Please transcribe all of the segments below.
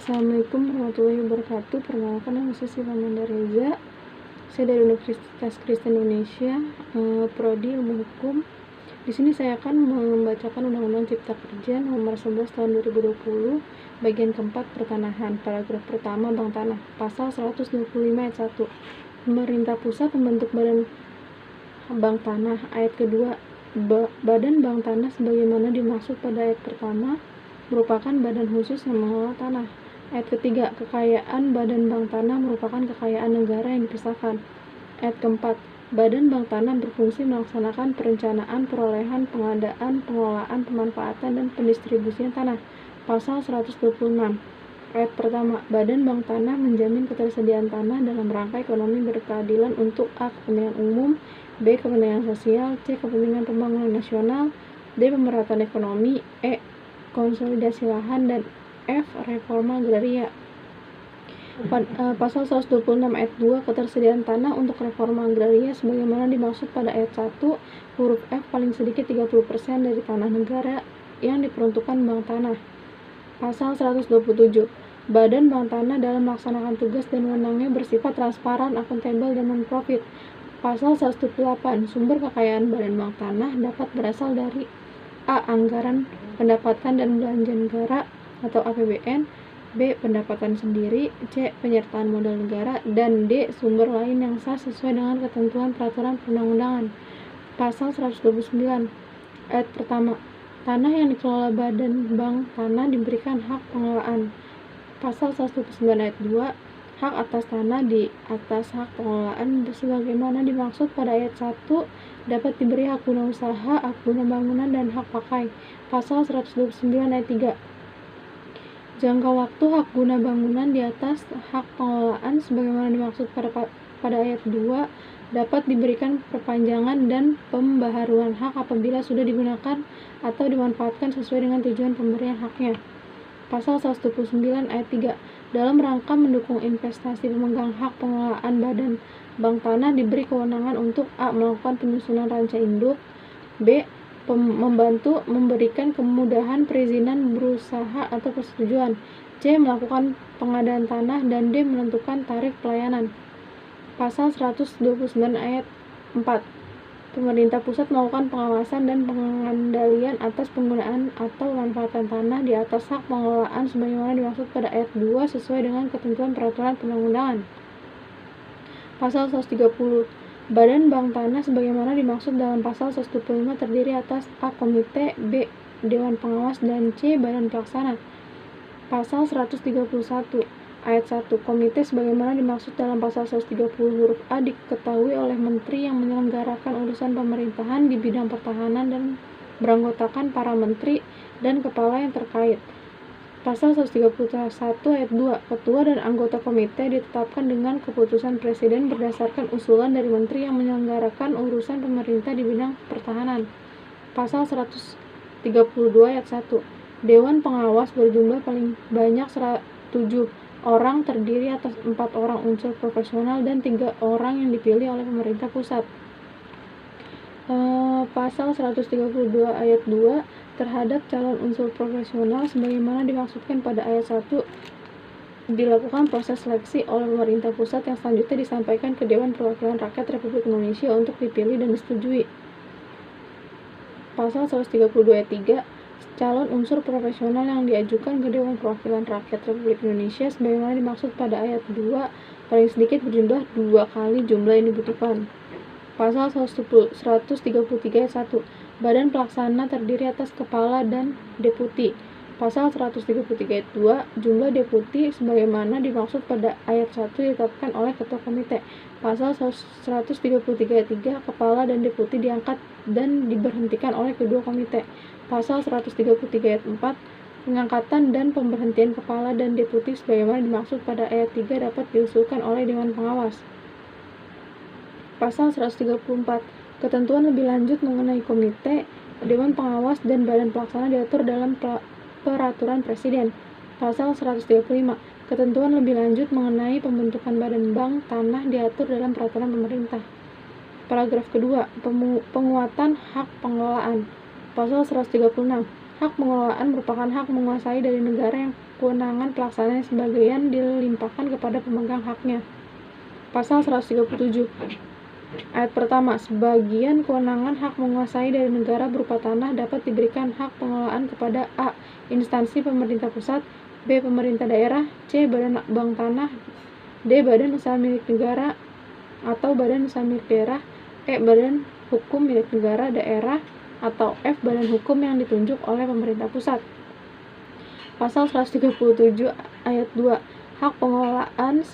Assalamualaikum warahmatullahi wabarakatuh. Perkenalkan, nama saya Silvana Reza. Saya dari Universitas Kristen Indonesia, Prodi Ilmu Hukum. Di sini saya akan membacakan Undang-Undang Cipta Kerja Nomor 11 Tahun 2020, bagian keempat pertanahan. Paragraf pertama, Bank Tanah. Pasal 125 ayat 1. Pemerintah pusat membentuk Badan Bank Tanah. Ayat kedua, Badan Bank Tanah sebagaimana dimaksud pada ayat pertama merupakan badan khusus yang mengelola tanah. Ayat ketiga, kekayaan Badan Bank Tanah merupakan kekayaan negara yang dipisahkan. Ayat keempat, Badan Bank Tanah berfungsi melaksanakan perencanaan, perolehan, pengadaan, pengelolaan, pemanfaatan, dan pendistribusian tanah. Pasal 126. Ayat pertama, Badan Bank Tanah menjamin ketersediaan tanah dalam rangka ekonomi berkeadilan untuk A. Kepentingan umum, B. Kepentingan sosial, C. Kepentingan pembangunan nasional, D. Pemerataan ekonomi, E. Konsolidasi lahan, dan F. Reforma agraria. Pasal 126 ayat 2, ketersediaan tanah untuk reforma agraria sebagaimana dimaksud pada ayat 1 huruf F paling sedikit 30% dari tanah negara yang diperuntukkan Bank Tanah. Pasal 127, Badan Bank Tanah dalam melaksanakan tugas dan wewenangnya bersifat transparan, akuntabel, dan non-profit. Pasal 128, sumber kekayaan Badan Bank Tanah dapat berasal dari A. Anggaran pendapatan dan belanja negara atau APBN, B. Pendapatan sendiri, C. Penyertaan modal negara, dan D. Sumber lain yang sah sesuai dengan ketentuan peraturan perundang-undangan. Pasal 129 ayat pertama, tanah yang dikelola Badan Bank Tanah diberikan hak pengelolaan. Pasal 129 ayat 2, hak atas tanah di atas hak pengelolaan sebagaimana dimaksud pada ayat 1 dapat diberi hak guna usaha, hak guna bangunan, dan hak pakai. Pasal 129 ayat 3, jangka waktu hak guna bangunan di atas hak pengelolaan sebagaimana dimaksud pada ayat 2 dapat diberikan perpanjangan dan pembaharuan hak apabila sudah digunakan atau dimanfaatkan sesuai dengan tujuan pemberian haknya. Pasal 129 ayat 3, dalam rangka mendukung investasi pemegang hak pengelolaan Badan Bank Tanah diberi kewenangan untuk A. melakukan penyusunan ranca induk, B. membantu memberikan kemudahan perizinan berusaha atau persetujuan, C. melakukan pengadaan tanah, dan D. menentukan tarif pelayanan. Pasal 129 ayat 4, pemerintah pusat melakukan pengawasan dan pengendalian atas penggunaan atau pemanfaatan tanah di atas hak pengelolaan sebagaimana dimaksud pada ayat 2 sesuai dengan ketentuan peraturan perundang-undangan. Pasal 130, Badan Bank Tanah sebagaimana dimaksud dalam pasal 125 terdiri atas A. Komite, B. Dewan Pengawas, dan C. Badan Pelaksana. Pasal 131 ayat 1, komite sebagaimana dimaksud dalam pasal 130 huruf A diketahui oleh menteri yang menyelenggarakan urusan pemerintahan di bidang pertahanan dan beranggotakan para menteri dan kepala yang terkait. Pasal 131 ayat 2, ketua dan anggota komite ditetapkan dengan keputusan presiden berdasarkan usulan dari menteri yang menyelenggarakan urusan pemerintah di bidang pertahanan. Pasal 132 ayat 1, dewan pengawas berjumlah paling banyak 7 orang terdiri atas 4 orang unsur profesional dan 3 orang yang dipilih oleh pemerintah pusat. Pasal 132 ayat 2, terhadap calon unsur profesional sebagaimana dimaksudkan pada ayat 1 dilakukan proses seleksi oleh pemerintah pusat yang selanjutnya disampaikan ke Dewan Perwakilan Rakyat Republik Indonesia untuk dipilih dan disetujui. Pasal 132 ayat 3, calon unsur profesional yang diajukan ke Dewan Perwakilan Rakyat Republik Indonesia sebagaimana dimaksud pada ayat 2 paling sedikit berjumlah 2 kali jumlah yang dibutuhkan. Pasal 133 ayat 1, Badan Pelaksana terdiri atas kepala dan deputi. Pasal 133 ayat 2, jumlah deputi sebagaimana dimaksud pada ayat 1 ditetapkan oleh ketua komite. Pasal 133 ayat 3, kepala dan deputi diangkat dan diberhentikan oleh kedua komite. Pasal 133 ayat 4, pengangkatan dan pemberhentian kepala dan deputi sebagaimana dimaksud pada ayat 3 dapat diusulkan oleh Dewan Pengawas. Pasal 134, ketentuan lebih lanjut mengenai komite, Dewan Pengawas, dan Badan Pelaksana diatur dalam peraturan Presiden. Pasal 135, ketentuan lebih lanjut mengenai pembentukan Badan Bank Tanah diatur dalam peraturan pemerintah. Paragraf kedua, penguatan hak pengelolaan. Pasal 136, hak pengelolaan merupakan hak menguasai dari negara yang kewenangan pelaksanaan sebagian dilimpahkan kepada pemegang haknya. Pasal 137 ayat pertama, sebagian kewenangan hak menguasai dari negara berupa tanah dapat diberikan hak pengelolaan kepada A. instansi pemerintah pusat, B. pemerintah daerah, C. badan bank tanah, D. badan usaha milik negara atau badan usaha milik daerah, E. badan hukum milik negara daerah, atau F. badan hukum yang ditunjuk oleh pemerintah pusat. Pasal 137 ayat 2, hak pengelolaan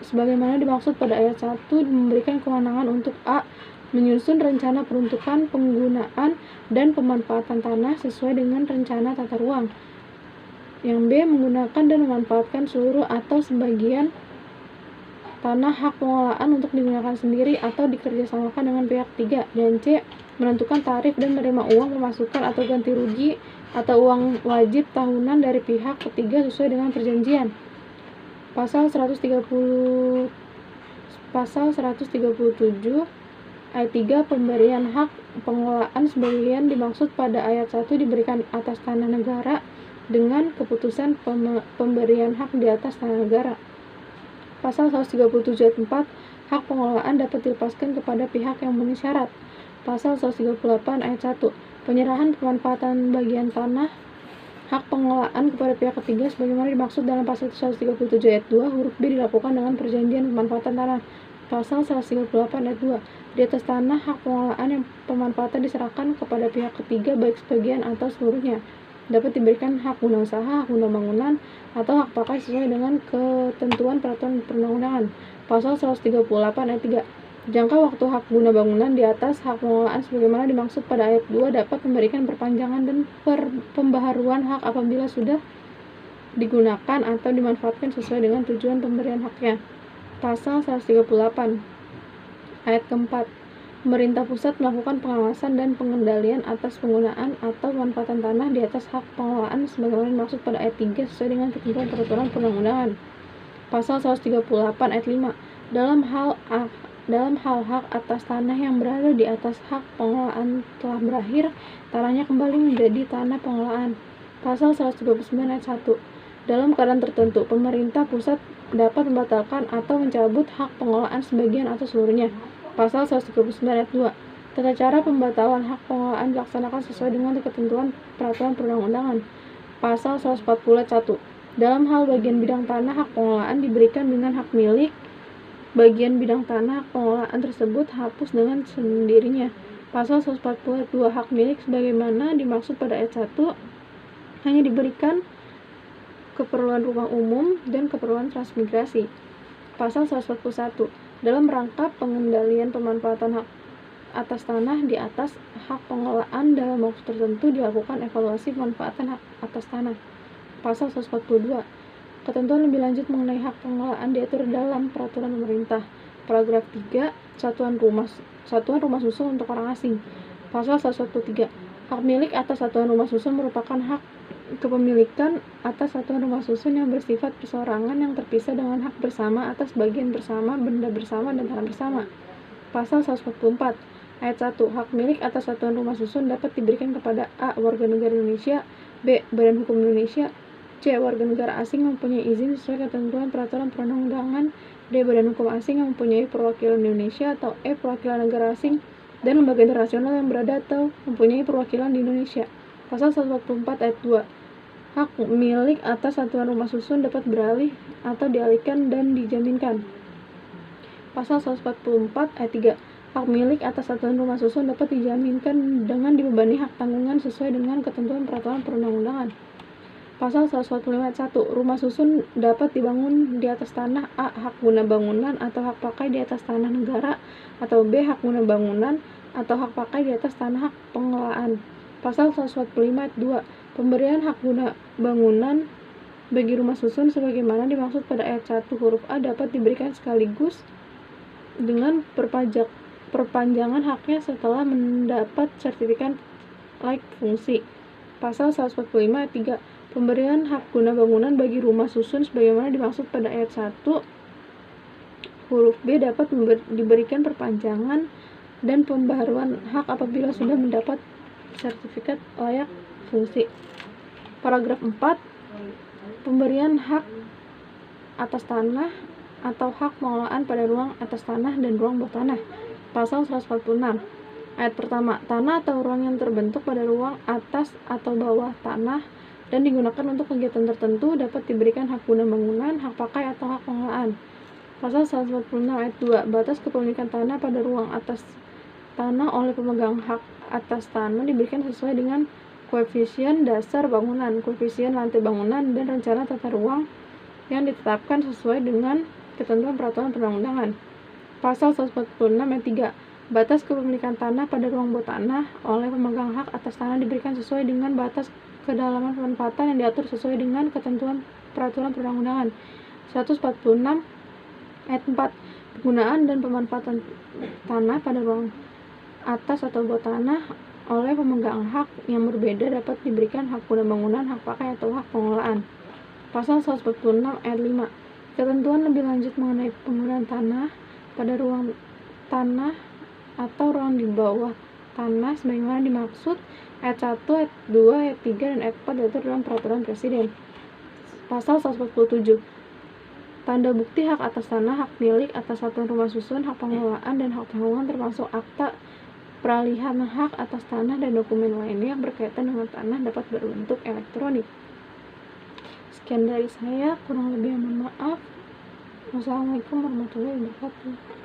sebagaimana dimaksud pada ayat 1 memberikan kewenangan untuk A. menyusun rencana peruntukan, penggunaan, dan pemanfaatan tanah sesuai dengan rencana tata ruang. Yang B. menggunakan dan memanfaatkan seluruh atau sebagian tanah hak pengelolaan untuk digunakan sendiri atau dikerjasamakan dengan pihak ketiga. Dan C. menentukan tarif dan menerima uang pemasukan atau ganti rugi atau uang wajib tahunan dari pihak ketiga sesuai dengan perjanjian. Pasal 137 ayat 3, pemberian hak pengelolaan sebagian dimaksud pada ayat 1 diberikan atas tanah negara dengan keputusan pemberian hak di atas tanah negara. Pasal 137 ayat 4, hak pengelolaan dapat dilepaskan kepada pihak yang memenuhi syarat. Pasal 138 ayat 1, penyerahan pemanfaatan bagian tanah hak pengelolaan kepada pihak ketiga sebagaimana dimaksud dalam pasal 137 ayat 2 huruf B dilakukan dengan perjanjian pemanfaatan tanah. Pasal 138 ayat 2, di atas tanah hak pengelolaan yang pemanfaatan diserahkan kepada pihak ketiga baik sebagian atau seluruhnya dapat diberikan hak guna usaha, hak guna bangunan, atau hak pakai sesuai dengan ketentuan peraturan perundang-undangan. Pasal 138 ayat 3, jangka waktu hak guna bangunan di atas hak pengelolaan sebagaimana dimaksud pada ayat 2 dapat memberikan perpanjangan dan pembaharuan hak apabila sudah digunakan atau dimanfaatkan sesuai dengan tujuan pemberian haknya. Pasal 138 ayat keempat, pemerintah pusat melakukan pengawasan dan pengendalian atas penggunaan atau pemanfaatan tanah di atas hak pengelolaan sebagaimana dimaksud pada ayat 3 sesuai dengan ketentuan peraturan perundang-undangan. Pasal 138 ayat 5, dalam hal hak atas tanah yang berada di atas hak pengelolaan telah berakhir, tanahnya kembali menjadi tanah pengelolaan. Pasal 139 ayat 1, dalam keadaan tertentu, pemerintah pusat dapat membatalkan atau mencabut hak pengelolaan sebagian atau seluruhnya. Pasal 139 ayat 2, tata cara pembatalan hak pengelolaan dilaksanakan sesuai dengan ketentuan peraturan perundang-undangan. Pasal 140 ayat 1, dalam hal bagian bidang tanah hak pengelolaan diberikan dengan hak milik, bagian bidang tanah hak pengelolaan tersebut hapus dengan sendirinya. Pasal 140 ayat 2, hak milik sebagaimana dimaksud pada ayat 1 hanya diberikan keperluan rumah umum dan keperluan transmigrasi. Pasal 141, dalam rangka pengendalian pemanfaatan hak atas tanah di atas hak pengelolaan dalam waktu tertentu dilakukan evaluasi pemanfaatan hak atas tanah. Pasal 142, ketentuan lebih lanjut mengenai hak pengelolaan diatur dalam peraturan pemerintah. Paragraf 3, satuan rumah susun untuk orang asing. Pasal 113, hak milik atas satuan rumah susun merupakan hak kepemilikan atas satuan rumah susun yang bersifat perseorangan yang terpisah dengan hak bersama atas bagian bersama, benda bersama, dan tanah bersama. Pasal 144 ayat 1, hak milik atas satuan rumah susun dapat diberikan kepada A. warga negara Indonesia, B. badan hukum Indonesia, C. warga negara asing yang mempunyai izin sesuai ketentuan peraturan perundang-undangan, D. badan hukum asing yang mempunyai perwakilan Indonesia, atau E. perwakilan negara asing dan lembaga internasional yang berada atau mempunyai perwakilan di Indonesia. Pasal 144 ayat 2, hak milik atas satuan rumah susun dapat beralih atau dialihkan dan dijaminkan. Pasal 144 ayat 3, hak milik atas satuan rumah susun dapat dijaminkan dengan dibebani hak tanggungan sesuai dengan ketentuan peraturan perundang-undangan. Pasal 145 ayat 1, rumah susun dapat dibangun di atas tanah A. hak guna bangunan atau hak pakai di atas tanah negara, atau B. hak guna bangunan atau hak pakai di atas tanah hak pengelolaan. Pasal 145 ayat 2, pemberian hak guna bangunan bagi rumah susun sebagaimana dimaksud pada ayat 1 huruf A dapat diberikan sekaligus dengan perpanjangan haknya setelah mendapat sertifikat layak fungsi. Pasal 145 ayat 3, pemberian hak guna bangunan bagi rumah susun sebagaimana dimaksud pada ayat 1 huruf B dapat diberikan perpanjangan dan pembaharuan hak apabila sudah mendapat sertifikat layak fungsi. Paragraf 4, Pemberian hak atas tanah atau hak pengelolaan pada ruang atas tanah dan ruang bawah tanah. Pasal 146. Ayat pertama, tanah atau ruang yang terbentuk pada ruang atas atau bawah tanah dan digunakan untuk kegiatan tertentu dapat diberikan hak guna bangunan, hak pakai, atau hak pengelolaan. Pasal 146 ayat 2, batas kepemilikan tanah pada ruang atas tanah oleh pemegang hak atas tanah diberikan sesuai dengan koefisien dasar bangunan, koefisien lantai bangunan, dan rencana tata ruang yang ditetapkan sesuai dengan ketentuan peraturan perundang-undangan. Pasal 146 ayat 3, batas kepemilikan tanah pada ruang bawah tanah oleh pemegang hak atas tanah diberikan sesuai dengan batas kedalaman pemanfaatan yang diatur sesuai dengan ketentuan peraturan perundang-undangan. 146 ayat 4, penggunaan dan pemanfaatan tanah pada ruang atas atau bawah tanah oleh pemegang hak yang berbeda dapat diberikan hak guna bangunan, hak pakai, atau hak pengelolaan. Pasal 146 ayat 5, ketentuan lebih lanjut mengenai penggunaan tanah pada ruang tanah atau ruang di bawah tanah sebagaimana dimaksud ayat 1, ayat 2, ayat 3, dan ayat 4 diatur dalam peraturan presiden. Pasal 147, tanda bukti hak atas tanah, hak milik atas satuan rumah susun, hak pengelolaan, dan hak tanggungan termasuk akta peralihan hak atas tanah dan dokumen lainnya yang berkaitan dengan tanah dapat berbentuk elektronik. Sekian dari saya, kurang lebih mohon maaf. Wassalamualaikum warahmatullahi wabarakatuh.